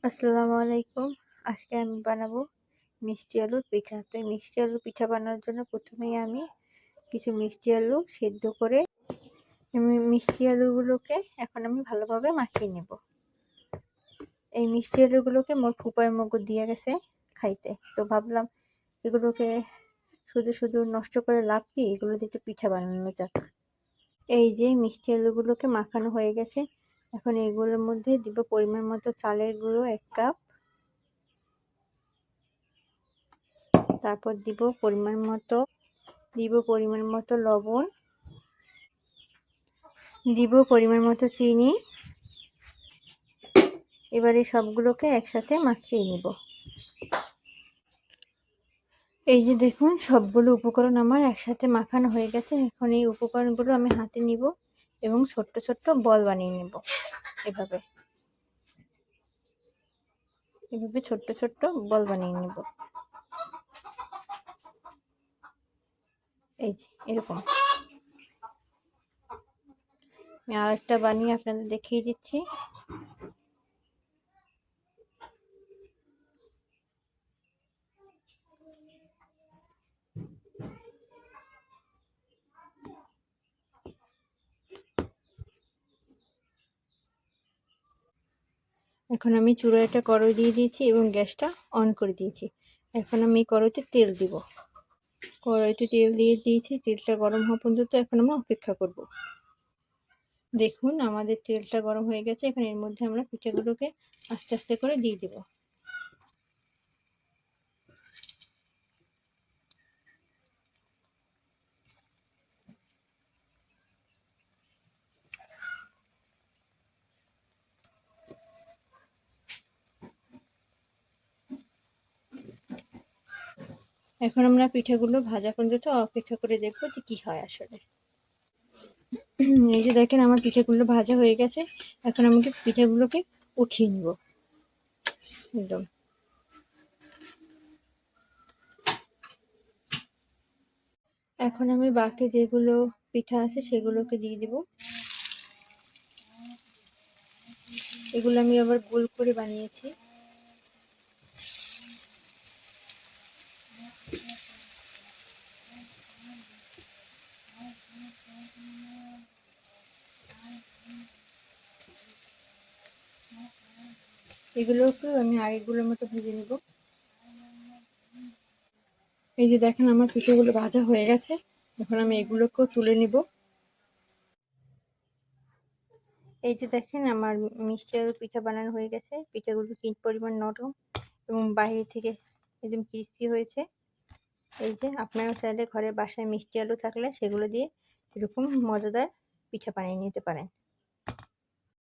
আসসালামু আলাইকুম। আজকে আমি বানাবো মিষ্টি আলুর পিঠা। তো এই মিষ্টি আলুর পিঠা বানানোর জন্য প্রথমেই আমি কিছু মিষ্টি আলু সেদ্ধ করে মিষ্টি আলুগুলোকে এখন আমি ভালোভাবে মাখিয়ে নেব। এই মিষ্টি আলুগুলোকে মোর ফুপায় মগো দিয়ে গেছে খাইতে। তো ভাবলাম এগুলোকে শুধু শুধু নষ্ট করে লাভ কি, এগুলো দিয়ে একটু পিঠা বানানো যাক। এই যে মিষ্টি আলুগুলোকে মাখানো হয়ে গেছে। এখন এগুলোর মধ্যে দিব পরিমাণ মতো চালের গুঁড়ো 1 কাপ। তারপর দিব পরিমাণ মতো লবণ, দিব পরিমাণ মতো চিনি। এবারে সবগুলোকে একসাথে মাখিয়ে নিব। এই যে দেখুন সবগুলো উপকরণ আমার একসাথে মাখানো হয়ে গেছে। এখন এই উপকরণগুলো আমি হাতে নিব এবং ছোট্ট ছোট্ট বল বানিয়ে নেব। এভাবে ছোট্ট ছোট্ট বল বানিয়ে নেব। এই যে এরকম আমি আরেকটা বানিয়ে আপনাদের দেখিয়ে দিচ্ছি। এখন আমি চুলায় একটা কড়াই দিয়ে দিয়েছি এবং গ্যাসটা অন করে দিয়েছি। এখন আমি কড়াইতে তেল দিব। কড়াইতে তেল দিয়ে দিয়েছি, তেলটা গরম হওয়া পর্যন্ত এখন আমরা অপেক্ষা করব। দেখুন আমাদের তেলটা গরম হয়ে গেছে। এখন এর মধ্যে আমরা পিঠাগুলোকে আস্তে আস্তে করে দিয়ে দেব। এখন আমরা পিঠাগুলো ভাজা পর্যন্ত অপেক্ষা করে দেখবো যে কি হয় আসলে। এই যে দেখেন আমার পিঠাগুলো ভাজা হয়ে গেছে। এখন আমি পিঠাগুলোকে উঠিয়ে নিব একদম। এখন আমি বাকি যেগুলো পিঠা আছে সেগুলোকে দিয়ে দিব। এগুলো আমি আবার গোল করে বানিয়েছি। এগুলোকে আমি আগেগুলোর মতো ভেজে নিব। এই যে দেখেন আমার পিঠাগুলো ভাজা হয়ে গেছে। এখন আমি এগুলোকেও তুলে নিব। এই যে দেখেন আমার মিষ্টি আলুর পিঠা বানানো হয়ে গেছে। পিঠাগুলো কি পরিমাণ নরম এবং বাইরে থেকে একদম ক্রিস্পি হয়েছে। এই যে আপনারা চাইলে ঘরে বাসায় মিষ্টি আলু থাকলে সেগুলো দিয়ে এরকম মজাদার পিঠা বানিয়ে নিতে পারেন।